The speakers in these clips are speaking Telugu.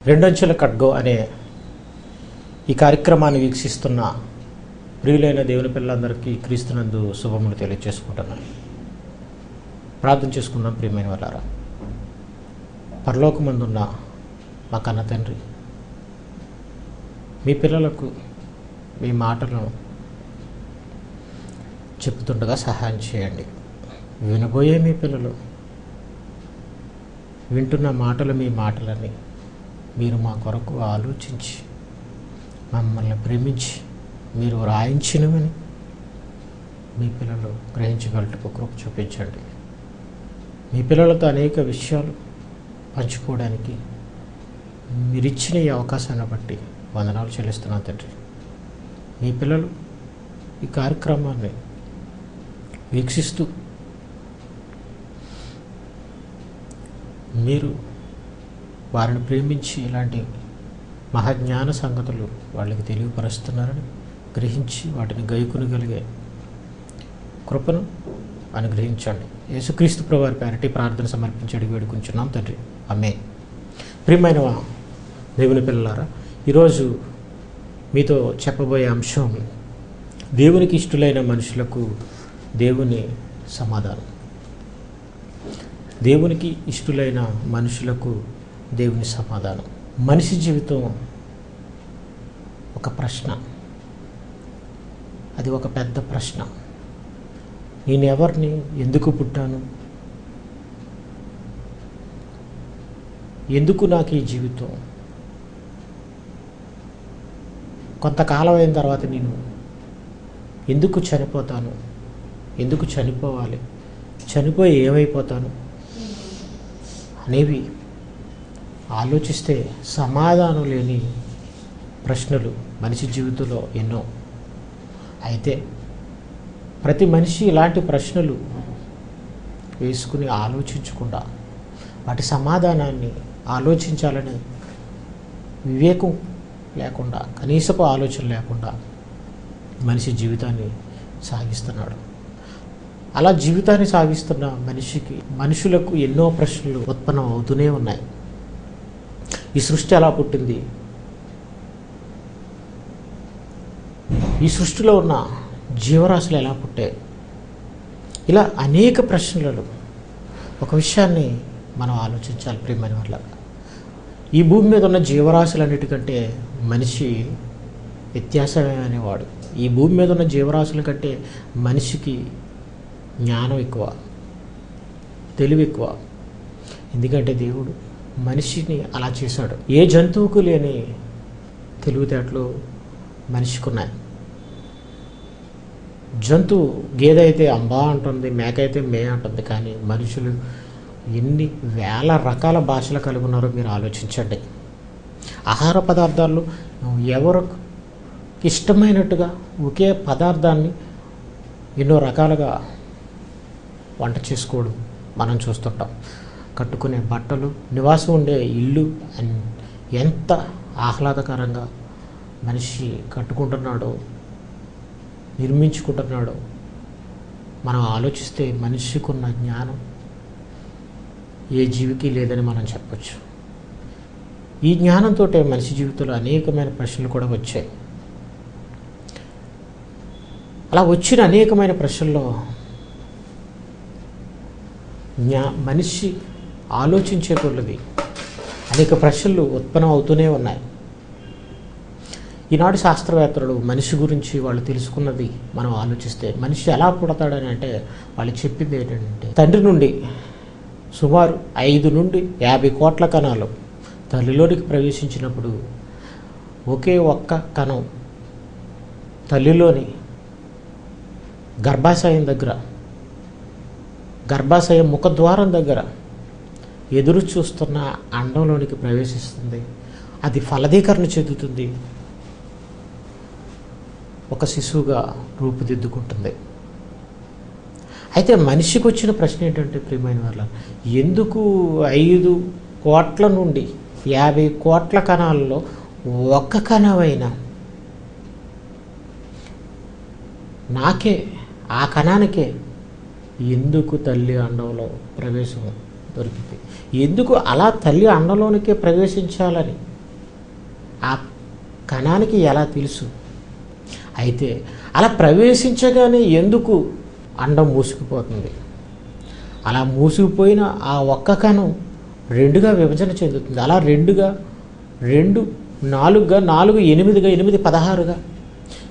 రెండంచెల ఖడ్గో అనే ఈ కార్యక్రమాన్ని వీక్షిస్తున్న ప్రియులైన దేవుని పిల్లలందరికీ క్రీస్తునందు శుభములు తెలియజేసుకుంటున్నాను. ప్రార్థన చేసుకుందాం. ప్రియమైన వాళ్ళారా, పరలోకమందున్న మా కన్న తండ్రి, మీ పిల్లలకు మీ మాటలను చెప్తుండగా సహాయం చేయండి. వినబోయే మీ పిల్లలు వింటున్న మాటలు మీ మాటలని మీరు మా కొరకు ఆలోచించి మమ్మల్ని ప్రేమించి మీరు రాయించినవని మీ పిల్లలు గ్రహించగలటకు కృప చూపించండి. మీ పిల్లలతో అనేక విషయాలు పంచుకోవడానికి మీరిచ్చిన ఈ అవకాశాన్ని బట్టి వందనాలు చెల్లిస్తున్నాను తండ్రి. మీ పిల్లలు ఈ కార్యక్రమాన్ని వీక్షిస్తూ మీరు వారిని ప్రేమించి ఇలాంటి మహాజ్ఞాన సంగతులు వాళ్ళకి తెలియపరుస్తున్నారని గ్రహించి వాటిని గైకొనగలిగే కృపను అనుగ్రహించండి. యేసుక్రీస్తు ప్రభువారి పేరటి ప్రార్థన సమర్పించి అడిగి వేడుకుంటున్నాం తండ్రి, ఆమేన్. ప్రియమైన దేవుని పిల్లలారా, ఈరోజు మీతో చెప్పబోయే అంశం దేవునికి ఇష్టలైన మనుషులకు దేవుని సమాధానం. దేవునికి ఇష్టలైన మనుషులకు దేవుని సమాధానం. మనిషి జీవితం ఒక ప్రశ్న, అది ఒక పెద్ద ప్రశ్న. నేను ఎవరిని, ఎందుకు పుట్టాను, ఎందుకు నాకు ఈ జీవితం, కొంతకాలం అయిన తర్వాత నేను ఎందుకు చనిపోతాను, ఎందుకు చనిపోవాలి, చనిపోయి ఏమైపోతాను అనేవి ఆలోచిస్తే సమాధానం లేని ప్రశ్నలు మనిషి జీవితంలో ఎన్నో. అయితే ప్రతి మనిషి ఇలాంటి ప్రశ్నలు వేసుకుని ఆలోచించకుండా వాటి సమాధానాన్ని ఆలోచించాలని వివేకం లేకుండా, కనీసపు ఆలోచన లేకుండా మనిషి జీవితాన్ని సాగిస్తున్నాడు. అలా జీవితాన్ని సాగిస్తున్న మనుషులకు ఎన్నో ప్రశ్నలు ఉత్పన్నం అవుతూనే ఉన్నాయి. ఈ సృష్టి ఎలా పుట్టింది, ఈ సృష్టిలో ఉన్న జీవరాశులు ఎలా పుట్టాయి, ఇలా అనేక ప్రశ్నలు. ఒక విషయాన్ని మనం ఆలోచించాలి ప్రియమైన వాళ్ళ, ఈ భూమి మీద ఉన్న జీవరాశులన్నిటికంటే మనిషి వ్యత్యాసమేవాడు. ఈ భూమి మీద ఉన్న జీవరాశుల కంటే మనిషికి జ్ఞానం ఎక్కువ, తెలివి ఎక్కువ. ఎందుకంటే దేవుడు మనిషిని అలా చేశాడు. ఏ జంతువుకు లేని తెలివితేటలు మనిషికి ఉన్నాయి. జంతువు గేదె అయితే అంబా అంటుంది, మేక అయితే మే అంటుంది, కానీ మనుషులు ఎన్ని వేల రకాల భాషలు కలిగి ఉన్నారో మీరు ఆలోచించండి. ఆహార పదార్థాలు ఎవరికి ఇష్టమైనట్టుగా ఒకే పదార్థాన్ని ఎన్నో రకాలుగా వంట చేసుకోవడం మనం చూస్తుంటాం. కట్టుకునే బట్టలు, నివాసం ఉండే ఇల్లు ఎంత ఆహ్లాదకరంగా మనిషి కట్టుకుంటున్నాడో, నిర్మించుకుంటున్నాడో మనం ఆలోచిస్తే మనిషికి ఉన్న జ్ఞానం ఏ జీవికి లేదని మనం చెప్పచ్చు. ఈ జ్ఞానంతో మనిషి జీవితంలో అనేకమైన ప్రశ్నలు కూడా వచ్చాయి. అలా వచ్చిన అనేకమైన ప్రశ్నల్లో మనిషి ఆలోచించే కొలది అనేక ప్రశ్నలు ఉత్పన్నం అవుతూనే ఉన్నాయి. ఈనాడు శాస్త్రవేత్తలు మనిషి గురించి వాళ్ళు తెలుసుకున్నది మనం ఆలోచిస్తే, మనిషి ఎలా పుడతాడని అంటే వాళ్ళు చెప్పింది ఏంటంటే, తండ్రి నుండి సుమారు 5 నుండి 50 కోట్ల కణాలు తల్లిలోనికి ప్రవేశించినప్పుడు ఒకే ఒక్క కణం తల్లిలోని గర్భాశయం ముఖద్వారం దగ్గర ఎదురు చూస్తున్న అండంలోనికి ప్రవేశిస్తుంది. అది ఫలదీకరణ చెందుతుంది, ఒక శిశువుగా రూపుదిద్దుకుంటుంది. అయితే మనిషికి వచ్చిన ప్రశ్న ఏంటంటే ప్రియమైన వాళ్ళ, ఎందుకు 5 కోట్ల నుండి 50 కోట్ల కణాలలో ఒక్క కణమైనా నాకే, ఆ కణానికే ఎందుకు తల్లి అండంలో ప్రవేశం దొరికింది, ఎందుకు అలా తల్లి అండంలోనికే ప్రవేశించాలని ఆ కణానికి ఎలా తెలుసు? అయితే అలా ప్రవేశించగానే ఎందుకు అండం మూసుకుపోతుంది? అలా మూసుకుపోయిన ఆ ఒక్క కణం రెండుగా విభజన చెందుతుంది. అలా రెండుగా, 2 4గా, 4 8గా, 8 16గా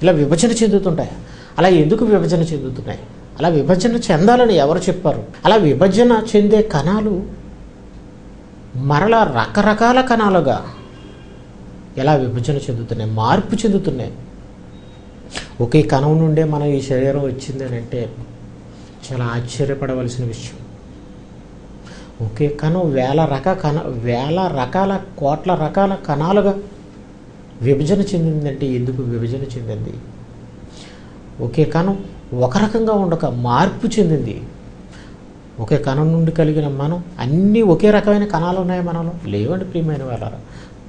ఇలా విభజన చెందుతుంటాయి. అలా ఎందుకు విభజన చెందుతున్నాయి? అలా విభజన చెందాలని ఎవరు చెప్పారు? అలా విభజన చెందే కణాలు మరలా రకరకాల కణాలుగా ఎలా విభజన చెందుతున్నాయి, మార్పు చెందుతున్నాయి. ఒకే కణం నుండే మనం ఈ శరీరం వచ్చింది అని అంటే చాలా ఆశ్చర్యపడవలసిన విషయం. ఒకే కణం వేల రకాల కోట్ల రకాల కణాలుగా విభజన చెందిందంటే ఎందుకు విభజన చెందింది? ఒకే కణం ఒక రకంగా ఉండక మార్పు చెందింది. ఒకే కణం నుండి కలిగిన మనం అన్నీ ఒకే రకమైన కణాలు ఉన్నాయి మనలో లేవండి ప్రియమైన వాళ్ళారా.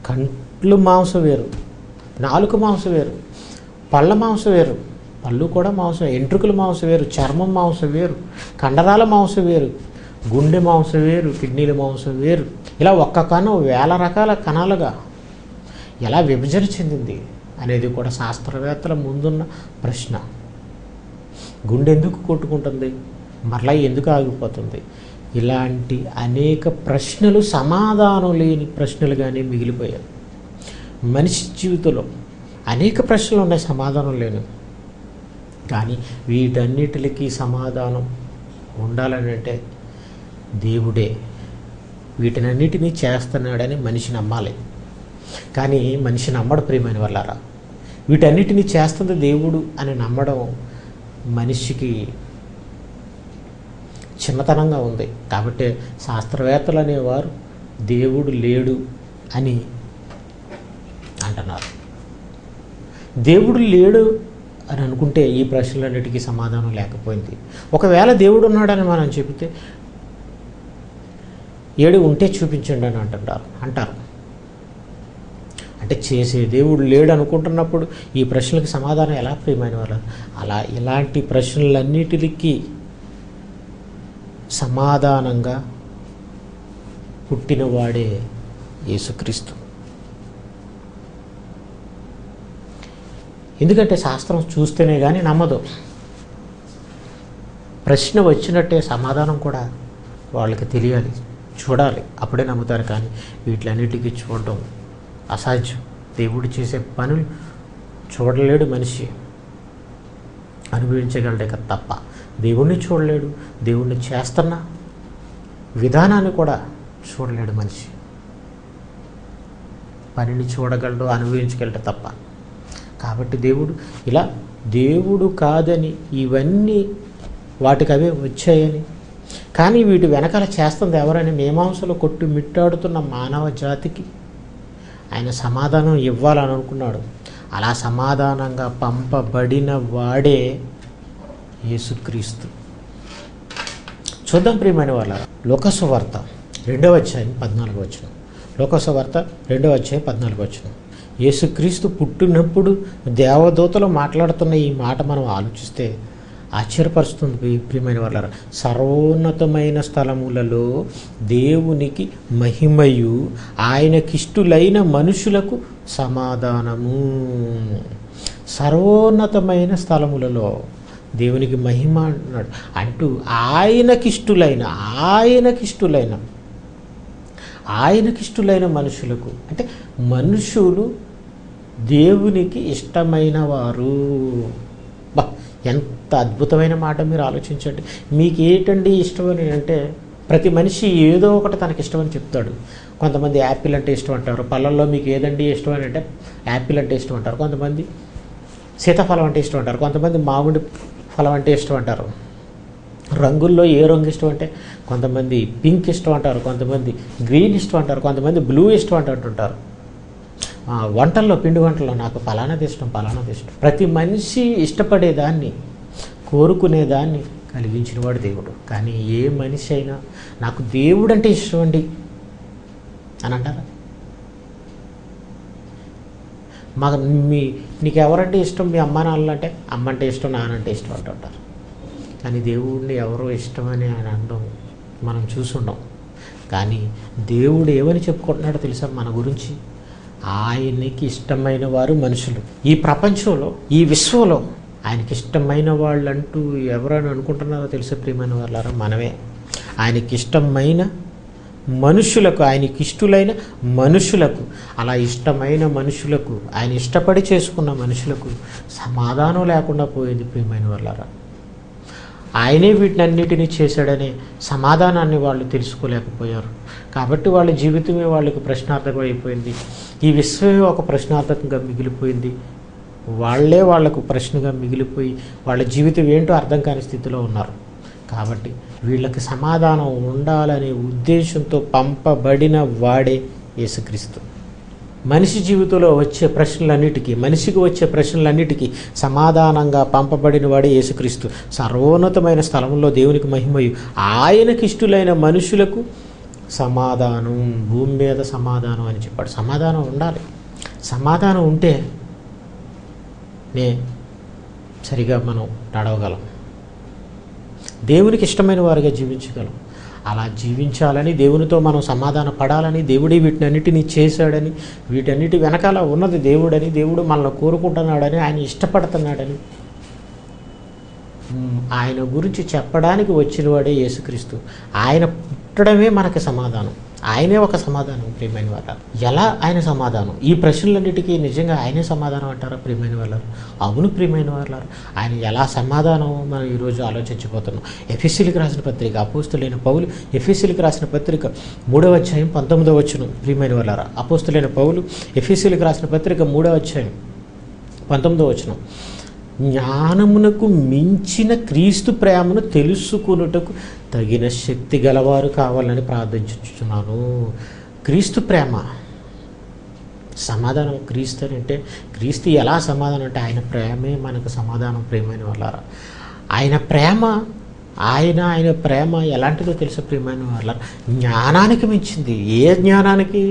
కంట్లు మాంసం వేరు, నాలుక మాంసం వేరు, పళ్ళ మాంసం వేరు, పళ్ళు కూడా మాంసం, ఎంట్రుకల మాంసం వేరు, చర్మం మాంసం వేరు, కండరాల మాంసం వేరు, గుండె మాంసం వేరు, కిడ్నీల మాంసం వేరు. ఇలా ఒక్క కణం వేల రకాల కణాలుగా ఎలా విభజన చెందింది అనేది కూడా శాస్త్రవేత్తల ముందున్న ప్రశ్న. గుండె ఎందుకు కొట్టుకుంటుంది, మరలా ఎందుకు ఆగిపోతుంది? ఇలాంటి అనేక ప్రశ్నలు సమాధానం లేని ప్రశ్నలుగానే మిగిలిపోయాయి. మనిషి జీవితంలో అనేక ప్రశ్నలు ఉన్నాయి, సమాధానం లేని. కానీ వీటన్నిటికీ సమాధానం ఉండాలని అంటే దేవుడే వీటినన్నిటినీ చేస్తున్నాడని మనిషి నమ్మాలి. కానీ మనిషి నమ్మడు ప్రియమైన వాళ్ళారా. వీటన్నిటినీ చేస్తుంది దేవుడు అని నమ్మడం మనిషికి చిన్నతనంగా ఉంది. కాబట్టి శాస్త్రవేత్తలు అనేవారు దేవుడు లేడు అని అంటున్నారు. దేవుడు లేడు అని అనుకుంటే ఈ ప్రశ్నలన్నిటికీ సమాధానం లేకపోయింది. ఒకవేళ దేవుడు ఉన్నాడని మనం చెబితే ఏడు ఉంటే చూపించండి అని అంటారు. అంటే చేసే దేవుడు లేడు అనుకుంటున్నప్పుడు ఈ ప్రశ్నలకు సమాధానం ఎలా ప్రియమైన వాళ్ళు? అలా ఇలాంటి ప్రశ్నలన్నిటికీ సమాధానంగా పుట్టినవాడే యేసుక్రీస్తు. ఎందుకంటే శాస్త్రం చూస్తేనే కానీ నమ్మదు. ప్రశ్న వచ్చినట్టే సమాధానం కూడా వాళ్ళకి తెలియాలి, చూడాలి, అప్పుడే నమ్ముతారు. కానీ వీటిలన్నిటికీ చూడడం అసాధ్యం. దేవుడు చేసే పనులు చూడలేడు మనిషి, అనుభవించగలడే తప్ప దేవుణ్ణి చూడలేడు. దేవుణ్ణి చేస్తున్న విధానాన్ని కూడా చూడలేడు మనిషి. పనిని చూడగలడు, అనుభవించగలడు తప్ప. కాబట్టి దేవుడు కాదని, ఇవన్నీ వాటికి అవే వచ్చాయని, కానీ వీటి వెనకాల చేస్తుంది ఎవరని మీమాంసలో కొట్టి మిట్టాడుతున్న మానవ జాతికి ఆయన సమాధానం ఇవ్వాలని అనుకున్నాడు. అలా సమాధానంగా పంపబడిన వాడే యేసుక్రీస్తు. చూద్దాం ప్రియమైన వాళ్ళ, లోకసువార్త 2వ అధ్యాయం 14వ వచనం. లోకసువార్త 2వ అధ్యాయం 14వ వచనం. యేసుక్రీస్తు పుట్టినప్పుడు దేవదూతలు మాట్లాడుతున్న ఈ మాట మనం ఆలోచిస్తే ఆశ్చర్యపరుస్తుంది ప్రియమైన వాళ్ళ. సర్వోన్నతమైన స్థలములలో దేవునికి మహిమయు, ఆయనకిష్టులైన మనుషులకు సమాధానము. సర్వోన్నతమైన స్థలములలో దేవునికి మహిమ అన్నాడు అంటూ ఆయనకిష్టులైన మనుషులకు, అంటే మనుషులు దేవునికి ఇష్టమైన వారు. ఎంత అద్భుతమైన మాట, మీరు ఆలోచించండి. మీకు ఏంటండి ఇష్టమని అంటే ప్రతి మనిషి ఏదో ఒకటి తనకి ఇష్టమని చెప్తాడు. కొంతమంది యాపిల్ అంటే ఇష్టం అంటారు. పళ్ళల్లో మీకు ఏదండి ఇష్టం అని అంటే యాపిల్ అంటే ఇష్టం అంటారు. కొంతమంది సీతాఫలం అంటే ఇష్టం అంటారు. కొంతమంది మామిడి ఫలం అంటే ఇష్టం అంటారు. రంగుల్లో ఏ రంగు ఇష్టం అంటే కొంతమంది పింక్ ఇష్టం అంటారు, కొంతమంది గ్రీన్ ఇష్టం అంటారు, కొంతమంది బ్లూ ఇష్టం అంటుంటారు. వంటల్లో, పిండి వంటల్లో నాకు పలానాది ఇష్టం. ప్రతి మనిషి ఇష్టపడేదాన్ని, కోరుకునేదాన్ని కలిగించినవాడు దేవుడు. కానీ ఏ మనిషి అయినా నాకు దేవుడు అంటే ఇష్టం అండి అని అంటారా? నీకు ఎవరంటే ఇష్టం? మీ అమ్మ నాన్నలు అంటే అమ్మ అంటే ఇష్టం, నాన్నంటే ఇష్టం అంటుంటారు. కానీ దేవుడిని ఎవరో ఇష్టమని ఆయన అనడం మనం చూసుండం. కానీ దేవుడు ఏమని చెప్పుకుంటున్నాడో తెలుసా మన గురించి? ఆయనకి ఇష్టమైన వారు మనుషులు. ఈ ప్రపంచంలో, ఈ విశ్వంలో ఆయనకి ఇష్టమైన వాళ్ళంటూ ఎవరని అనుకుంటున్నారో తెలుసా ప్రియమైన వాళ్ళారా? మనమే. ఆయనకి ఇష్టమైన మనుషులకు, ఆయనకి ఇష్టలైన మనుషులకు, అలా ఇష్టమైన మనుషులకు, ఆయన ఇష్టపడి చేసుకున్న మనుషులకు సమాధానం లేకుండా పోయింది ప్రియమైన వాళ్ళారా. ఆయనే వీటినన్నిటినీ చేశాడనే సమాధానాన్ని వాళ్ళు తెలుసుకోలేకపోయారు. కాబట్టి వాళ్ళ జీవితమే వాళ్ళకి ప్రశ్నార్థకం అయిపోయింది. ఈ విశ్వమే ఒక ప్రశ్నార్థకంగా మిగిలిపోయింది. వాళ్ళే వాళ్లకు ప్రశ్నగా మిగిలిపోయి వాళ్ళ జీవితం ఏంటో అర్థం కాని స్థితిలో ఉన్నారు. కాబట్టి వీళ్ళకి సమాధానం ఉండాలనే ఉద్దేశంతో పంపబడిన వాడే యేసుక్రీస్తు. మనిషి జీవితంలో వచ్చే ప్రశ్నలన్నిటికీ, మనిషికి వచ్చే ప్రశ్నలన్నిటికీ సమాధానంగా పంపబడిన వాడే యేసుక్రీస్తు. సర్వోన్నతమైన స్థలంలో దేవునికి మహిమయు, ఆయనకి ఇష్టలైన మనుషులకు సమాధానం, భూమి మీద సమాధానం అని చెప్పాడు. సమాధానం ఉండాలి. సమాధానం ఉంటే సరిగా మనం నడవగలం, దేవునికి ఇష్టమైన వారిగా జీవించగలం. అలా జీవించాలని, దేవునితో మనం సమాధాన పడాలని, దేవుడే వీటినన్నిటినీ చేశాడని, వీటన్నిటి వెనకాల ఉన్నది దేవుడని, దేవుడు మనల్ని కోరుకుంటున్నాడని, ఆయన ఇష్టపడుతున్నాడని, ఆయన గురించి చెప్పడానికి వచ్చిన వాడే యేసుక్రీస్తు. ఆయన పుట్టడమే మనకి సమాధానం. ఆయనే ఒక సమాధానం ప్రియమైన వాళ్ళ. ఎలా ఆయన సమాధానం? ఈ ప్రశ్నలన్నిటికీ నిజంగా ఆయనే సమాధానం అంటారా ప్రియమైన వాళ్ళు? అవును ప్రియమైన వాళ్ళు. ఆయన ఎలా సమాధానం మనం ఈరోజు ఆలోచించబోతున్నాం. ఎఫెసీయులకు రాసిన పత్రిక, అపోస్తులైన పౌలు ఎఫెసీయులకు రాసిన పత్రిక 3వ అధ్యాయం 19వ వచనం ప్రియమైన వాళ్ళారా. అపోస్తులైన పౌలు ఎఫెసీయులకు రాసిన పత్రిక 3వ అధ్యాయం 19వ వచనం. జ్ఞానమునకు మించిన క్రీస్తు ప్రేమను తెలుసుకొనుటకు తగిన శక్తి గలవారు కావాలని ప్రార్థించుచున్నాను. క్రీస్తు ప్రేమ సమాధానం. క్రీస్తు అంటే, క్రీస్తు ఎలా సమాధానం అంటే ఆయన ప్రేమే మనకు సమాధానం ప్రియమైన వాళ్ళారా. ఆయన ప్రేమ, ఆయన ప్రేమ ఎలాంటిదో తెలుసా ప్రియమైన వాళ్ళ? జ్ఞానానికి మించింది. ఏ జ్ఞానానికి?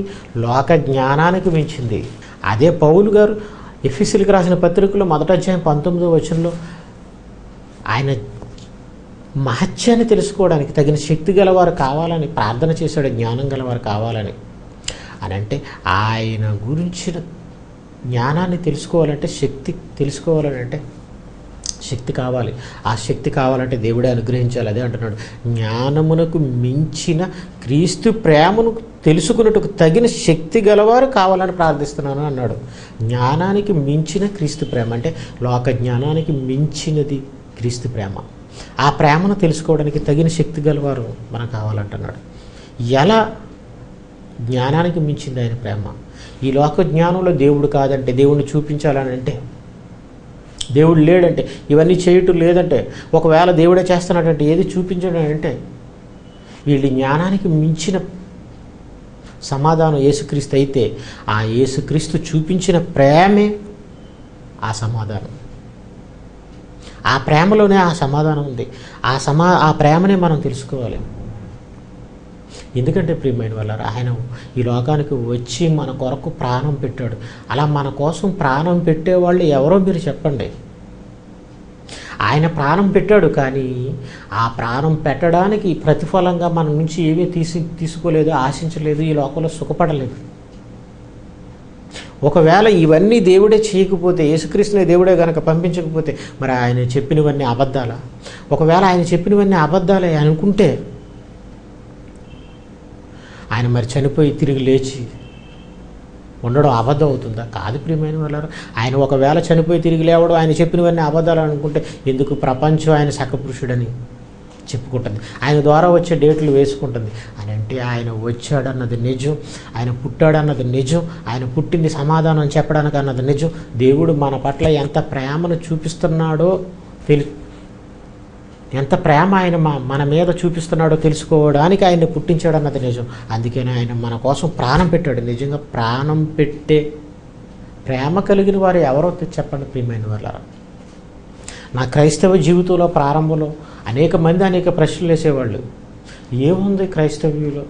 లోక జ్ఞానానికి మించింది. అదే పౌలు గారు ఎఫెసీయులకు రాసిన పత్రికలో 1వ అధ్యాయం 19వ వచనంలో ఆయన మహత్యాన్ని తెలుసుకోవడానికి తగిన శక్తి గలవారు కావాలని ప్రార్థన చేశాడు. జ్ఞానం గలవారు కావాలని. అని అంటే ఆయన గురించిన జ్ఞానాన్ని తెలుసుకోవాలంటే, శక్తి తెలుసుకోవాలని అంటే శక్తి కావాలి. ఆ శక్తి కావాలంటే దేవుడే అనుగ్రహించాలి. అదే అంటున్నాడు, జ్ఞానమునకు మించిన క్రీస్తు ప్రేమను తెలుసుకున్నట్టుకు తగిన శక్తి గలవారు కావాలని ప్రార్థిస్తున్నాను అన్నాడు. జ్ఞానానికి మించిన క్రీస్తు ప్రేమ అంటే లోక జ్ఞానానికి మించినది క్రీస్తు ప్రేమ. ఆ ప్రేమను తెలుసుకోవడానికి తగిన శక్తి గలవారు మనకు కావాలంటున్నాడు. ఎలా? జ్ఞానానికి మించింది ఆయన ప్రేమ. ఈ లోక జ్ఞానంలో దేవుడు కాదంటే, దేవుడిని చూపించాలని అంటే, దేవుడు లేడంటే, ఇవన్నీ చేయటం లేదంటే, ఒకవేళ దేవుడే చేస్తున్నాడంటే, ఏది చూపించడం అంటే, వీళ్ళ జ్ఞానానికి మించిన సమాధానం యేసుక్రీస్తు అయితే, ఆ యేసుక్రీస్తు చూపించిన ప్రేమే ఆ సమాధానం. ఆ ప్రేమలోనే ఆ సమాధానం ఉంది. ఆ ప్రేమనే మనం తెలుసుకోవాలి. ఎందుకంటే ప్రియమైన వాళ్ళారా, ఆయన ఈ లోకానికి వచ్చి మన కొరకు ప్రాణం పెట్టాడు. అలా మన కోసం ప్రాణం పెట్టేవాళ్ళు ఎవరో మీరు చెప్పండి. ఆయన ప్రాణం పెట్టాడు, కానీ ఆ ప్రాణం పెట్టడానికి ప్రతిఫలంగా మన నుంచి ఏమీ తీసుకోలేదు, ఆశించలేదు, ఈ లోకంలో సుఖపడలేదు. ఒకవేళ ఇవన్నీ దేవుడే చేయకపోతే, యేసుక్రీస్తునే దేవుడే కనుక పంపించకపోతే, మరి ఆయన చెప్పినవన్నీ అబద్ధాలా? ఒకవేళ ఆయన చెప్పినవన్నీ అబద్ధాలే అనుకుంటే, ఆయన మరి చనిపోయి తిరిగి లేచి ఉండడం అబద్ధం అవుతుందా? కాదు ప్రియమైన వాళ్ళారు. ఆయన ఒకవేళ చనిపోయి తిరిగి లేవడం, ఆయన చెప్పినవన్నీ అబద్ధాలు అనుకుంటే, ఎందుకు ప్రపంచం ఆయన సకపురుషుడని చెప్పుకుంటుంది, ఆయన ద్వారా వచ్చే డేట్లు వేసుకుంటుంది. అని అంటే ఆయన వచ్చాడన్నది నిజం, ఆయన పుట్టాడన్నది నిజం, ఆయన పుట్టింది సమాధానం చెప్పడానికి అన్నది నిజం. దేవుడు మన పట్ల ఎంత ప్రేమను చూపిస్తున్నాడో ఎంత ప్రేమ ఆయన మన మీద చూపిస్తున్నాడో తెలుసుకోవడానికి ఆయన్ని పుట్టించాడన్నది నిజం. అందుకని ఆయన మన కోసం ప్రాణం పెట్టాడు. నిజంగా ప్రాణం పెట్టే ప్రేమ కలిగిన వారు ఎవరో చెప్పండి ప్రియమైన వాళ్ళారా. నా క్రైస్తవ జీవితంలో ప్రారంభంలో అనేక మంది అనేక ప్రశ్నలు వేసేవాళ్ళు. ఏముంది క్రైస్తవ్యంలో?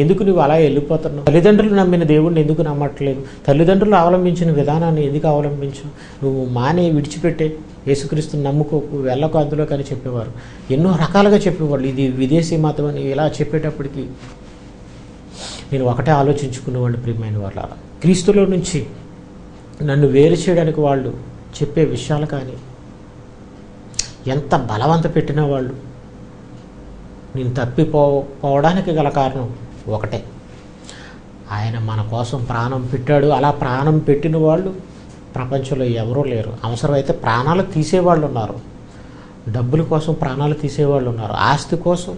ఎందుకు నువ్వు అలా వెళ్ళిపోతున్నావు? తల్లిదండ్రులు నమ్మిన దేవుడిని ఎందుకు నమ్మట్లేదు? తల్లిదండ్రులు అవలంబించిన విధానాన్ని ఎందుకు అవలంబించు? నువ్వు మానే విడిచిపెట్టే, యేసుక్రీస్తుని నమ్ముకోకు, వెళ్ళకు అందులో కానీ చెప్పేవారు. ఎన్నో రకాలుగా చెప్పేవాళ్ళు. ఇది విదేశీ మతం అని ఇలా చెప్పేటప్పటికి నేను ఒకటే ఆలోచించుకునేవాడిని ప్రియమైన వాళ్ళ. క్రీస్తులో నుంచి నన్ను వేరు చేయడానికి వాళ్ళు చెప్పే విషయాలు కానీ ఎంత బలవంత పెట్టిన వాళ్ళు నేను తప్పిపోవడానికి గల కారణం ఒకటే, ఆయన మన కోసం ప్రాణం పెట్టాడు. అలా ప్రాణం పెట్టిన వాళ్ళు ప్రపంచంలో ఎవరూ లేరు. అవసరమైతే ప్రాణాలు తీసేవాళ్ళు ఉన్నారు, డబ్బుల కోసం ప్రాణాలు తీసేవాళ్ళు ఉన్నారు, ఆస్తి కోసం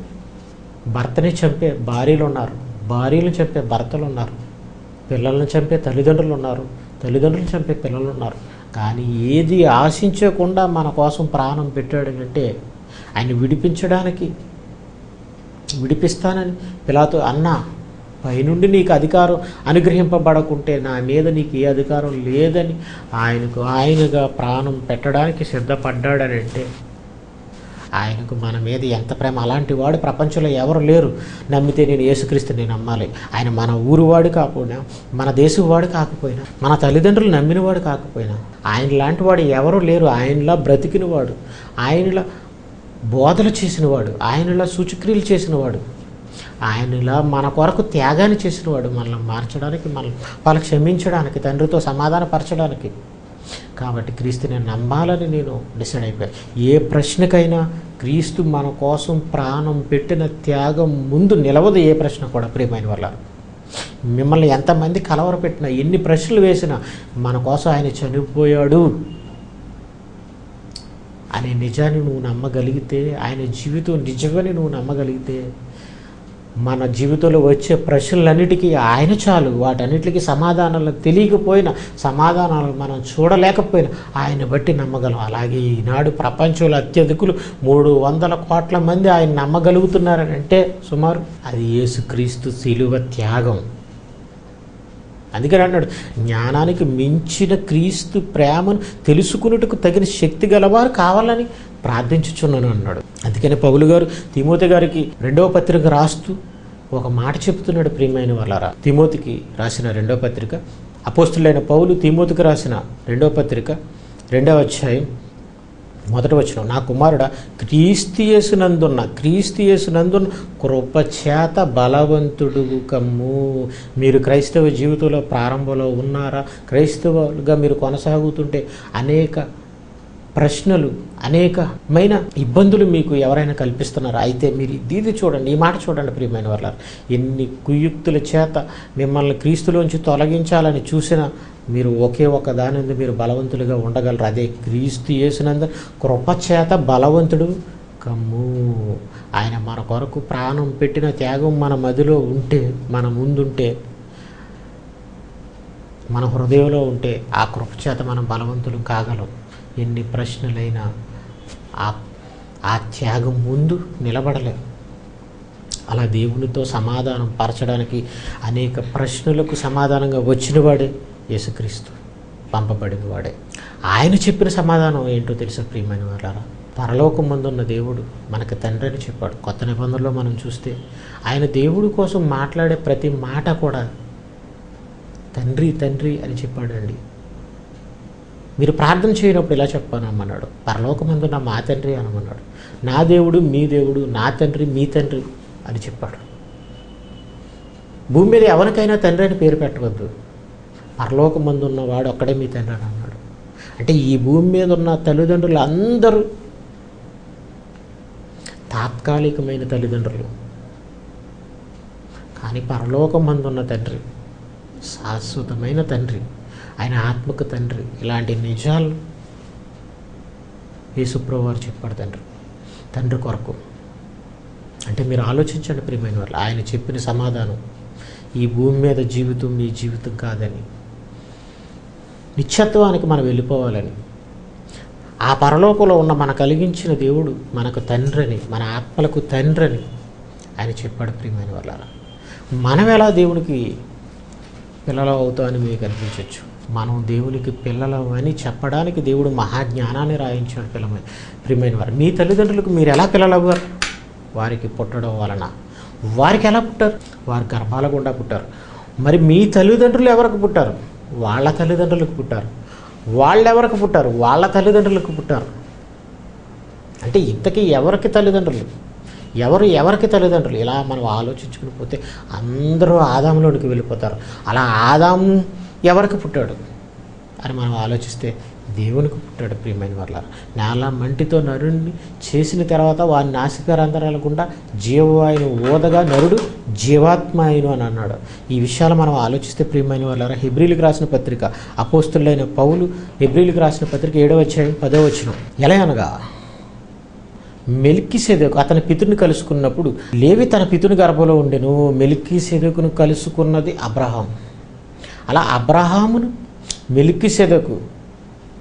భర్తని చంపే భార్యలు ఉన్నారు, భార్యలు చంపే భర్తలు ఉన్నారు, పిల్లలను చంపే తల్లిదండ్రులు ఉన్నారు, తల్లిదండ్రులు చంపే పిల్లలు ఉన్నారు. కానీ ఏది ఆశించకుండా మన కోసం ప్రాణం పెట్టాడు అంటే ఆయన విడిపిస్తానని పిలాతో అన్నా, పైనుండి నీకు అధికారం అనుగ్రహింపబడకుంటే నా మీద నీకు ఏ అధికారం లేదని ఆయనగా ప్రాణం పెట్టడానికి సిద్ధపడ్డాడని అంటే ఆయనకు మన మీద ఎంత ప్రేమ. అలాంటి వాడు ప్రపంచంలో ఎవరు లేరు. నమ్మితే నేను యేసుక్రీస్తుని నమ్మాలి. ఆయన మన ఊరువాడు కాకపోయినా, మన దేశం వాడు కాకపోయినా, మన తల్లిదండ్రులు నమ్మినవాడు కాకపోయినా, ఆయన లాంటి వాడు ఎవరు లేరు. ఆయనలా బ్రతికినవాడు, ఆయనలా బోధలు చేసినవాడు, ఆయనలా సూచక్రియలు చేసినవాడు, ఆయనలా మన కొరకు త్యాగాన్ని చేసినవాడు, మనల్ని మార్చడానికి, వాళ్ళకి క్షమించడానికి, తండ్రితో సమాధానపరచడానికి. కాబట్టి క్రీస్తుని నమ్మాలని నేను డిసైడ్ అయిపోయాను. ఏ ప్రశ్నకైనా క్రీస్తు మన కోసం ప్రాణం పెట్టిన త్యాగం ముందు నిలవదు. ఏ ప్రశ్న కూడా ప్రియమైన వాళ్ళ, మిమ్మల్ని ఎంతమంది కలవరపెట్టినా, ఎన్ని ప్రశ్నలు వేసినా మన కోసం ఆయన చనిపోయాడు అనే నిజాన్ని నువ్వు నమ్మగలిగితే, ఆయన జీవితం నిజమని నువ్వు నమ్మగలిగితే, మన జీవితంలో వచ్చే ప్రశ్నలన్నిటికీ ఆయన చాలు. వాటన్నిటికీ సమాధానాలు తెలియకపోయినా, సమాధానాలు మనం చూడలేకపోయినా ఆయన బట్టి నమ్మగలం. అలాగే ఈనాడు ప్రపంచంలో అత్యధికులు 300 కోట్ల మంది ఆయన నమ్మగలుగుతున్నారని అంటే సుమారు అది యేసుక్రీస్తు శిలువ త్యాగం. అందుకని అన్నాడు, జ్ఞానానికి మించిన క్రీస్తు ప్రేమను తెలుసుకున్నట్టుకు తగిన శక్తి గలవారు కావాలని ప్రార్థించుచున్నాను అన్నాడు. అందుకని పౌలు గారు తిమోతి గారికి 2వ పత్రిక రాస్తూ ఒక మాట చెప్తున్నాడు. ప్రియమైన వాళ్ళారా, తిమోతికి రాసిన 2వ పత్రిక, అపోస్తులైన పౌలు తిమోతికి రాసిన 2వ పత్రిక 2వ అధ్యాయం 1వ వచనం, నా కుమారుడా, క్రీస్తు యేసునందున్న కృపచేత బలవంతుడు కమ్ము. మీరు క్రైస్తవ జీవితంలో ప్రారంభంలో ఉన్నారా? క్రైస్తవులుగా మీరు కొనసాగుతుంటే అనేక ప్రశ్నలు, అనేకమైన ఇబ్బందులు మీకు ఎవరైనా కల్పిస్తున్నారా? అయితే మీరు ఇది చూడండి, ఈ మాట చూడండి ప్రియమైన వాళ్ళ, ఎన్ని కుయుక్తుల చేత మిమ్మల్ని క్రీస్తులోంచి తొలగించాలని చూసినా మీరు ఒకే ఒక దాని మీరు బలవంతులుగా ఉండగలరు. అదే క్రీస్తు యేసునందు కృపచేత బలవంతుడు కమ్ము. ఆయన మన కొరకు ప్రాణం పెట్టిన త్యాగం మన మదిలో ఉంటే, మన ముందుంటే, మన హృదయంలో ఉంటే ఆ కృపచేత మనం బలవంతులు కాగలం. ఎన్ని ప్రశ్నలైనా ఆ త్యాగం ముందు నిలబడలేం. అలా దేవునితో సమాధానం పరచడానికి అనేక ప్రశ్నలకు సమాధానంగా వచ్చినవాడే యేసుక్రీస్తు, పంపబడిన వాడే. ఆయన చెప్పిన సమాధానం ఏంటో తెలుసా ప్రియమైన వాళ్ళారా? పరలోకమందున్న దేవుడు మనకు తండ్రి అని చెప్పాడు. కొత్త నిబంధనలో మనం చూస్తే ఆయన దేవుడి కోసం మాట్లాడే ప్రతి మాట కూడా తండ్రి తండ్రి అని చెప్పాడండి. మీరు ప్రార్థన చేయనప్పుడు ఇలా చెప్పానమ్మన్నాడు, పరలోకమందున్న మా తండ్రి అనమన్నాడు. నా దేవుడు మీ దేవుడు, నా తండ్రి మీ తండ్రి అని చెప్పాడు. భూమి మీద ఎవరికైనా తండ్రి అని పేరు పెట్టవద్దు, పరలోకమందు ఉన్నవాడు ఒక్కడే మీ తండ్రి అని అన్నాడు. అంటే ఈ భూమి మీద ఉన్న తల్లిదండ్రులు అందరూ తాత్కాలికమైన తల్లిదండ్రులు, కానీ పరలోకమందున్న తండ్రి శాశ్వతమైన తండ్రి, ఆయన ఆత్మకు తండ్రి. ఇలాంటి నిజాలు యేసుప్రభువు వారు చెప్పాడు తండ్రి కొరకు. అంటే మీరు ఆలోచించండి ప్రియమైన వాళ్ళు, ఆయన చెప్పిన సమాధానం ఈ భూమి మీద జీవితం మీ జీవితం కాదని, నిత్యత్వానికి మనం వెళ్ళిపోవాలని, ఆ పరలోకంలో ఉన్న మన కలిగించిన దేవుడు మనకు తండ్రిని, మన ఆత్మలకు తండ్రిని ఆయన చెప్పాడు ప్రియమైన వాళ్ళ. మనం ఎలా దేవునికి పిల్లలు అవుతామని మీకు అనిపించవచ్చు. మనం దేవునికి పిల్లలం అని చెప్పడానికి దేవుడు మహాజ్ఞానాన్ని రాయించాడు. ప్రియమైన వారు, మీ తల్లిదండ్రులకు మీరు ఎలా పిల్లలవ్వారు? వారికి పుట్టడం వలన. వారికి ఎలా పుట్టారు? వారి గర్భాల గుండా పుట్టారు. మరి మీ తల్లిదండ్రులు ఎవరికి పుట్టారు? వాళ్ళ తల్లిదండ్రులకు పుట్టారు. వాళ్ళు ఎవరికి పుట్టారు? వాళ్ళ తల్లిదండ్రులకు పుట్టారు. అంటే ఇంతకీ ఎవరికి తల్లిదండ్రులు? ఎవరికి తల్లిదండ్రులు? ఇలా మనం ఆలోచించుకుని పోతే అందరూ ఆదాములోనికి వెళ్ళిపోతారు. అలా ఆదాము ఎవరికి పుట్టాడు అని మనం ఆలోచిస్తే దేవునికి పుట్టాడు. ప్రియమైన వాళ్ళ నేల మంటితో నరుడిని చేసిన తర్వాత వారి నాసికారంధ్రాల గుండా జీవవాయును ఓదగా నరుడు జీవాత్మ అయిను అని అన్నాడు. ఈ విషయాలు మనం ఆలోచిస్తే ప్రియమైన వాళ్ళ హెబ్రీలకు రాసిన పత్రిక అపోస్తులైన పౌలు హెబ్రీలకు రాసిన పత్రిక 7వ అధ్యాయం 10వ వచనం. ఎలా అనగా మెల్కీసెదెకు అతని పితృని కలుసుకున్నప్పుడు లేవి తన పితృని గర్భంలో ఉండెను. మెల్కీసెదెకును కలుసుకున్నది అబ్రహాం. అలా అబ్రహామును మెల్కీసెదెకు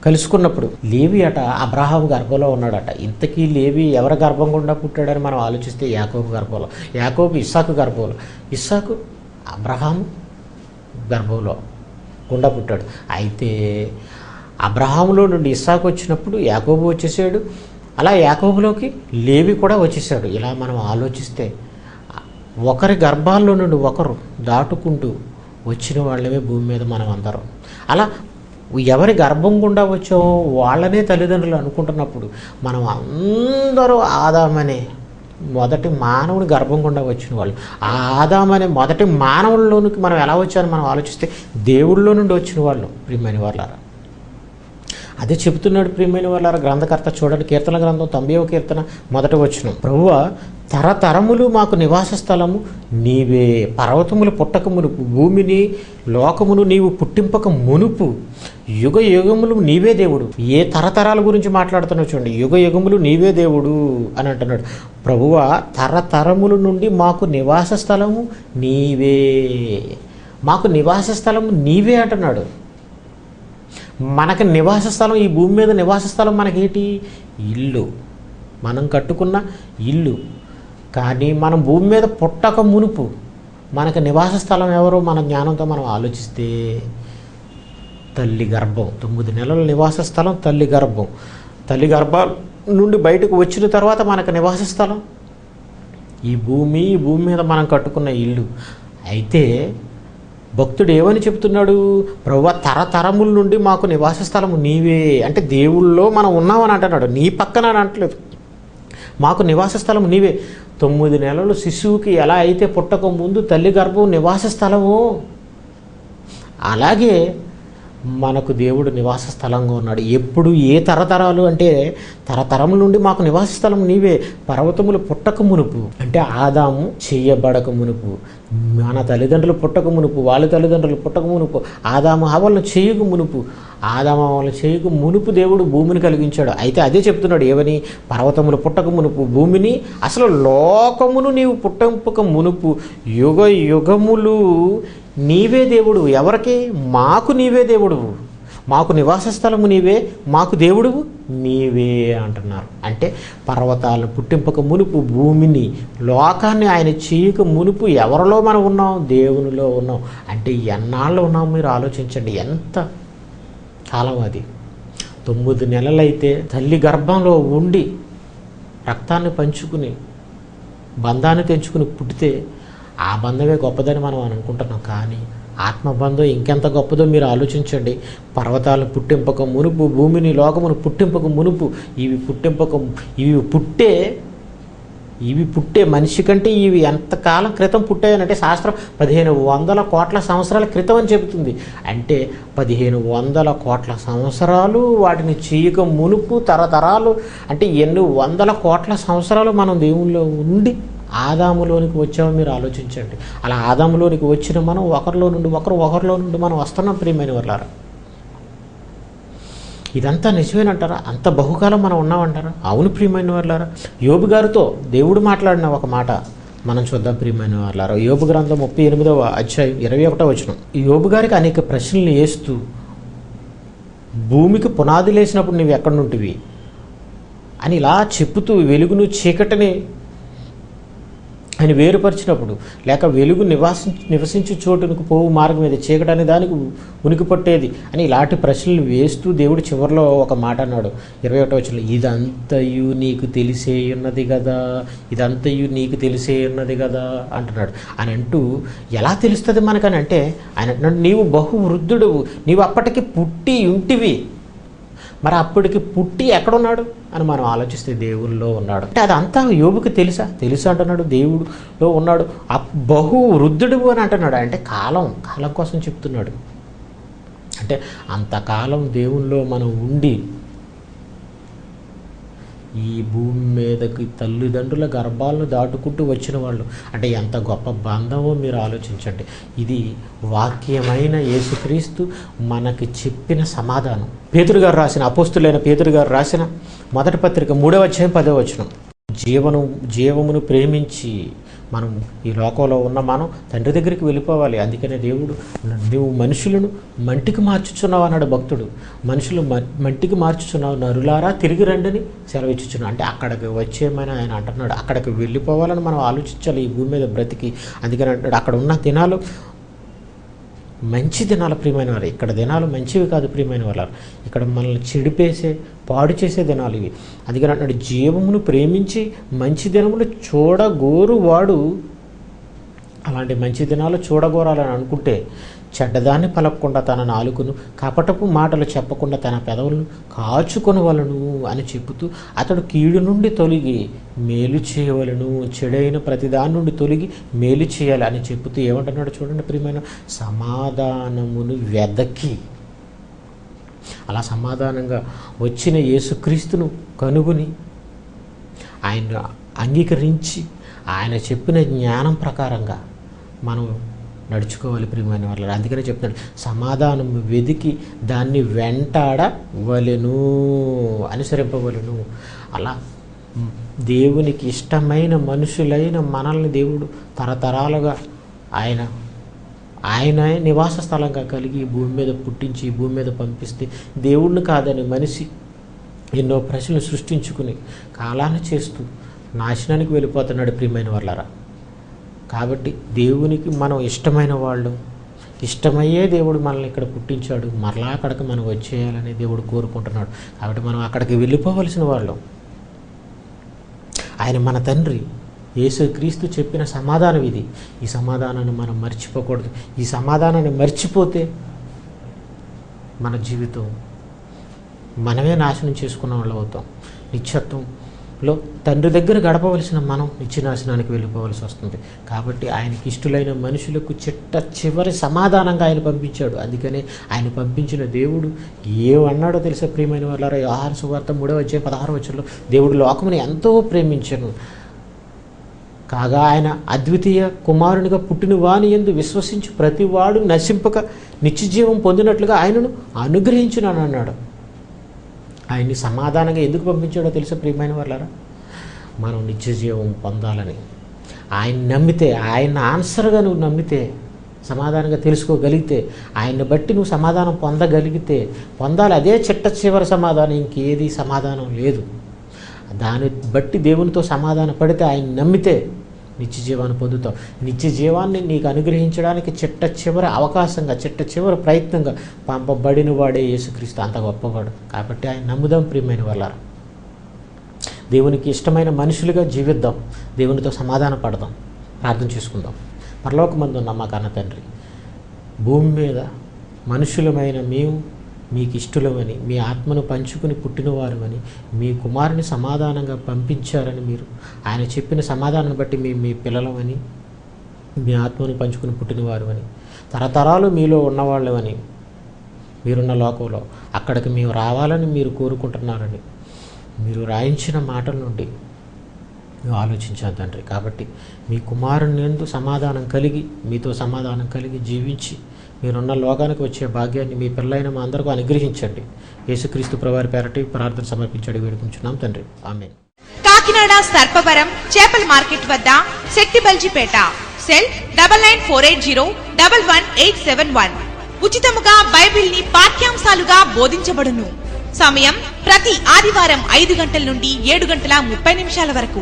కలుసుకున్నప్పుడు లేవి అట అబ్రహాం గర్భంలో ఉన్నాడట. ఇంతకీ లేవి ఎవరి గర్భం గుండా పుట్టాడని మనం ఆలోచిస్తే యాకోబు గర్భంలో, యాకోబు ఇస్సాకు గర్భంలో, ఇస్సాకు అబ్రహాం గర్భంలో గుండా పుట్టాడు. అయితే అబ్రహాములో నుండి ఇస్సాకు వచ్చినప్పుడు యాకోబు వచ్చేసాడు. అలా యాకోబులోకి లేవి కూడా వచ్చేసాడు. ఇలా మనం ఆలోచిస్తే ఒకరి గర్భాల్లో నుండి ఒకరు దాటుకుంటూ వచ్చిన వాళ్ళమే భూమి మీద మనం అందరం. అలా ఎవరి గర్భం గుండా వచ్చామో వాళ్ళనే తల్లిదండ్రులు అనుకుంటున్నప్పుడు మనం అందరూ ఆదామనే మొదటి మానవుని గర్భం గుండా వచ్చిన వాళ్ళు. ఆ ఆదామనే మొదటి మానవుల్లోనికి మనం ఎలా వచ్చామని మనం ఆలోచిస్తే దేవుళ్ళలో నుండి వచ్చిన వాళ్ళు. ప్రియమైన వాళ్ళారా, అదే చెబుతున్నాడు ప్రియమైన వాళ్ళారా గ్రంథకర్త. చూడండి, కీర్తన గ్రంథం 90వ కీర్తన 1వ వచనం. ప్రభువా, తరతరములు మాకు నివాస స్థలము నీవే. పర్వతములు పుట్టక మునుపు, భూమిని లోకమును నీవు పుట్టింపక మునుపు యుగ యుగములు నీవే దేవుడు. ఏ తరతరాల గురించి మాట్లాడుతున్నావు చూడండి. యుగ యుగములు నీవే దేవుడు అని అంటున్నాడు. ప్రభువా, తరతరముల నుండి మాకు నివాస స్థలము నీవే. మాకు నివాస స్థలము నీవే అంటున్నాడు. మనకి నివాస స్థలం, ఈ భూమి మీద నివాస స్థలం మనకేంటి? ఇల్లు, మనం కట్టుకున్న ఇల్లు. కానీ మనం భూమి మీద పుట్టక మునుపు మనకు నివాస స్థలం ఎవరో మన జ్ఞానంతో మనం ఆలోచిస్తే తల్లి గర్భం. 9 నెలల నివాస స్థలం తల్లి గర్భం. తల్లి గర్భం నుండి బయటకు వచ్చిన తర్వాత మనకు నివాస స్థలం ఈ భూమి మీద మనం కట్టుకున్న ఇల్లు. అయితే భక్తుడు ఏమని చెప్తున్నాడు? ప్రభువా, తరతరముల నుండి మాకు నివాస స్థలము నీవే. అంటే దేవుళ్ళలో మనం ఉన్నామని అంటున్నాడు, నీ పక్కన అని అంటలేదు. మాకు నివాస స్థలం నీవే. 9 నెలలు శిశువుకి ఎలా అయితే పుట్టక ముందు తల్లి గర్భం నివాస స్థలము, అలాగే మనకు దేవుడు నివాస స్థలంగా ఉన్నాడు. ఎప్పుడు, ఏ తరతరాలు అంటే తరతరముల నుండి మాకు నివాస స్థలం నీవే. పర్వతములు పుట్టక మునుపు అంటే ఆదాము చేయబడక మునుపు, మన తల్లిదండ్రులు పుట్టక మునుపు, వాళ్ళ తల్లిదండ్రులు పుట్టక మునుపు, ఆదాము హవ్వలను చేయక మునుపు, ఆదాము హవ్వలను చేయక మునుపు దేవుడు భూమిని కలిగించాడు. అయితే అదే చెప్తున్నాడు, ఏమని? పర్వతములు పుట్టక మునుపు, భూమిని, అసలు లోకమును నీవు పుట్టంపక మునుపు యుగ యుగములు నీవే దేవుడు. ఎవరికి? మాకు నీవే దేవుడు. మాకు నివాస స్థలము నీవే, మాకు దేవుడు నీవే అంటున్నారు. అంటే పర్వతాలను పుట్టింపక మునుపు, భూమిని, లోకాన్ని ఆయన చేయక మునుపు ఎవరిలో మనం ఉన్నాం? దేవునిలో ఉన్నాం. అంటే ఎన్నాళ్ళు ఉన్నాం మీరు ఆలోచించండి. ఎంత కాలం అది. 9 నెలలైతే తల్లి గర్భంలో ఉండి రక్తాన్ని పంచుకుని బంధాన్ని తెంచుకుని పుట్టితే ఆ బంధమే గొప్పదని మనం అనుకుంటున్నాం. కానీ ఆత్మబంధం ఇంకెంత గొప్పదో మీరు ఆలోచించండి. పర్వతాలను పుట్టింపక మునుపు, భూమిని లోకమును పుట్టింపక మునుపు, ఇవి పుట్టే మనిషి కంటే ఇవి ఎంతకాలం క్రితం పుట్టాయనంటే శాస్త్రం 1500 కోట్ల సంవత్సరాల క్రితం అని చెబుతుంది. అంటే 1500 కోట్ల సంవత్సరాలు వాటిని చేయక మునుపు తరతరాలు, అంటే ఎన్ని 100 కోట్ల సంవత్సరాలు మనం దేవుల్లో ఉండి ఆదాములోనికి వచ్చామో మీరు ఆలోచించండి. అలా ఆదాములోనికి వచ్చిన మనం ఒకరిలో నుండి మనం వస్తున్నాం. ప్రియమైన వాళ్ళారా, ఇదంతా నిజమేనంటారా? అంత బహుకాలం మనం ఉన్నామంటారా? అవును ప్రియమైన వాళ్ళారా. యోబు గారితో దేవుడు మాట్లాడిన ఒక మాట మనం చూద్దాం ప్రియమైన వాళ్ళారా. యోబు గ్రంథం 38వ అధ్యాయం 21వ వచనం. యోబు గారికి అనేక ప్రశ్నలు వేస్తూ, భూమికి పునాది లేసినప్పుడు నువ్వు ఎక్కడి నుంటివి అని ఇలా చెప్పుతూ, వెలుగును చీకటిని ఆయన వేరుపరిచినప్పుడు, లేక వెలుగు నివసించే చోటుకు పోవు మార్గం మీద చీకటని దానికి ఉనికి పట్టేది అని ఇలాంటి ప్రశ్నలు వేస్తూ దేవుడు చివరిలో ఒక మాట అన్నాడు 21వ వచనంలో, ఇదంతయు నీకు తెలిసే ఉన్నది కదా అంటున్నాడు. అని అంటూ ఎలా తెలుస్తుంది మనకని అంటే, ఆయన అంటున్నాడు, నీవు బహు వృద్ధుడు, నీవు అప్పటికి పుట్టి ఉంటివి. మరి అప్పటికి పుట్టి ఎక్కడున్నాడు అని మనం ఆలోచిస్తే దేవుల్లో ఉన్నాడు. అంటే అదంతా యోబుకి తెలుసా అంటున్నాడు. దేవుడులో ఉన్నాడు. బహు వృద్ధుడు అని అంటున్నాడు. అంటే కాలం కోసం చెప్తున్నాడు. అంటే అంతకాలం దేవునిలో మనం ఉండి ఈ భూమి మీదకి తల్లిదండ్రుల గర్భాలను దాటుకుంటూ వచ్చిన వాళ్ళు అంటే ఎంత గొప్ప బంధమో మీరు ఆలోచించండి. ఇది వాక్యమైన యేసుక్రీస్తు మనకి చెప్పిన సమాధానం. పేతురు గారు రాసిన, అపోస్తులైన పేతురు గారు రాసిన మొదటి పత్రిక 3వ అధ్యాయం 10వ వచనం, జీవమును ప్రేమించి మనం ఈ లోకంలో ఉన్న మనం తండ్రి దగ్గరికి వెళ్ళిపోవాలి. అందుకనే దేవుడు నువ్వు మనుషులను మంటికి మార్చుచున్నావు అన్నాడు భక్తుడు. మనుషులు మంటికి మార్చుచున్నావు, నరులారా తిరిగి రండిని సెలవిచ్చుచున్నావు. అంటే అక్కడికి వచ్చేయమని ఆయన అంటున్నాడు. అక్కడికి వెళ్ళిపోవాలని మనం ఆలోచించాలి ఈ భూమి మీద బ్రతికి. అందుకని అంటాడు అక్కడ ఉన్న దినాలు మంచి దినాలు ప్రియమైన వారు. ఇక్కడ దినాలు మంచివి కాదు ప్రియమైన వాళ్ళు, ఇక్కడ మనల్ని చెడిపేసే పాడు చేసే దినాలు ఇవి. అందుకని అంటున్నాడు జీవమును ప్రేమించి మంచి దినములు చూడగోరు వాడు. అలాంటి మంచి దినాలు చూడగోరాలని అనుకుంటే చెడ్డదాన్ని పలకకుండా తన నాలుకను, కపటపు మాటలు చెప్పకుండా తన పెదవులను కాచుకొనవలను అని చెబుతూ అతడు కీడు నుండి తొలగి మేలు చేయవలను, చెడైన ప్రతిదాని నుండి తొలగి మేలు చేయాలి అని చెబుతూ ఏమంటున్నాడు చూడండి ప్రియమైన, సమాధానమును వెదకి. అలా సమాధానంగా వచ్చిన యేసుక్రీస్తును కనుగొని ఆయన అంగీకరించి ఆయన చెప్పిన జ్ఞానం ప్రకారంగా మనం నడుచుకోవాలి ప్రియమైన వాళ్ళు. అందుకనే చెప్తాడు సమాధానం వెదికి దాన్ని వెంటాడవలెను, అనుసరింపవలను. అలా దేవునికి ఇష్టమైన మనుషులైన మనల్ని దేవుడు తరతరాలుగా ఆయన నివాస స్థలంగా కలిగి భూమి మీద పుట్టించి భూమి మీద పంపిస్తే దేవుణ్ణి కాదని మనిషి ఎన్నో ప్రశ్నలు సృష్టించుకుని కాలాన్ని చేస్తూ నాశనానికి వెళ్ళిపోతున్నాడు ప్రియమైన వాళ్ళరా. కాబట్టి దేవునికి మనం ఇష్టమైన వాళ్ళు, ఇష్టమయ్యే దేవుడు మనల్ని ఇక్కడ పుట్టించాడు, మరలా అక్కడికి మనం వచ్చేయాలని దేవుడు కోరుకుంటున్నాడు. కాబట్టి మనం అక్కడికి వెళ్ళిపోవలసిన వాళ్ళం. ఆయన మన తండ్రి యేసుక్రీస్తు చెప్పిన సమాధానం ఇది. ఈ సమాధానాన్ని మనం మర్చిపోకూడదు. ఈ సమాధానాన్ని మర్చిపోతే మన జీవితం మనమే నాశనం చేసుకున్న వాళ్ళు అవుతాం. నిత్యత్వంలో తండ్రి దగ్గర గడపవలసిన మనం నిత్యనాశనానికి వెళ్ళిపోవలసి వస్తుంది. కాబట్టి ఆయనకి ఇష్టలైన మనుషులకు చివరి సమాధానంగా ఆయన పంపించాడు. అందుకనే ఆయన పంపించిన దేవుడు ఏమన్నాడో తెలుసా ప్రియమైన వాళ్ళారా, యోహాను సువార్త 3వ అధ్యాయం 16వ వచనంలో దేవుడు లోకముని ఎంతో ప్రేమించెను కాగా ఆయన అద్వితీయ కుమారునిగా పుట్టిన వాని యందు విశ్వసించి ప్రతివాడు నశింపక నిత్యజీవం పొందినట్లుగా ఆయనను అనుగ్రహించునని అన్నాడు. ఆయన్ని సమాధానంగా ఎందుకు పంపించాడో తెలుసా ప్రియమైన వాళ్ళారా, మనం నిత్యజీవం పొందాలని. ఆయన నమ్మితే, ఆయన ఆన్సర్గా నువ్వు నమ్మితే, సమాధానంగా తెలుసుకోగలిగితే, ఆయన్ని బట్టి నువ్వు సమాధానం పొందాలి. అదే చివరి సమాధానం, ఇంకేది సమాధానం లేదు. దాన్ని బట్టి దేవునితో సమాధాన పడితే, ఆయన నమ్మితే నిత్య జీవాన్ని పొందుతావు. నిత్య జీవాన్ని నీకు అనుగ్రహించడానికి చివరి అవకాశంగా, చివరి ప్రయత్నంగా పంపబడిన వాడే యేసుక్రీస్తు. అంత గొప్పవాడు. కాబట్టి ఆయన నమ్ముదాం ప్రియమైన వాళ్ళారా. దేవునికి ఇష్టమైన మనుషులుగా జీవిద్దాం, దేవునితో సమాధాన పడదాం, ప్రార్థన చేసుకుందాం. పరలోకమందున్న మా కన్న తండ్రి, భూమి మీద మనుషులమైన మేము మీకు ఇష్టలమని, మీ ఆత్మను పంచుకుని పుట్టినవారమని, మీ కుమారుని సమాధానంగా పంపించారని, మీరు ఆయన చెప్పిన సమాధానాన్ని బట్టి మేము మీ పిల్లలమని, మీ ఆత్మను పంచుకుని పుట్టినవారమని, తరతరాలు మీలో ఉన్నవాళ్ళమని, మీరున్న లోకంలో అక్కడికి మేము రావాలని మీరు కోరుకుంటున్నారని మీరు రాయించిన మాటల నుండి మేము ఆలోచించాం తండ్రి. కాబట్టి మీ కుమారుని యందు సమాధానం కలిగి, మీతో సమాధానం కలిగి జీవించి మీరున్న లోకానికి వచ్చే భాగ్యాన్ని మీ పిల్లలైన మా అందరికీ అనుగ్రహించండి. యేసుక్రీస్తు ప్రభువారి పేరటి ప్రార్థన సమర్పించడి వేడుకుంటున్నాం తండ్రి. ఆమేన్. కాకినాడ సర్పవరం చేపల మార్కెట్ వద్ద శెట్టిబల్జిపేట. సెల్ 9948011871. ఉచితముగా బైబిల్ ని పాఠ్యాంశాలుగా బోధించబడును. సమయం ప్రతి ఆదివారం 5 గంటల నుండి 7:30 వరకు.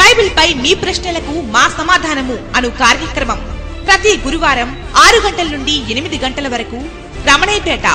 బైబిల్ పై మీ ప్రశ్నలకు మా సమాధానము అను కార్యక్రమం ప్రతి గురువారం 6 గంటల నుండి 8 గంటల వరకు. రమణయ్యపేట.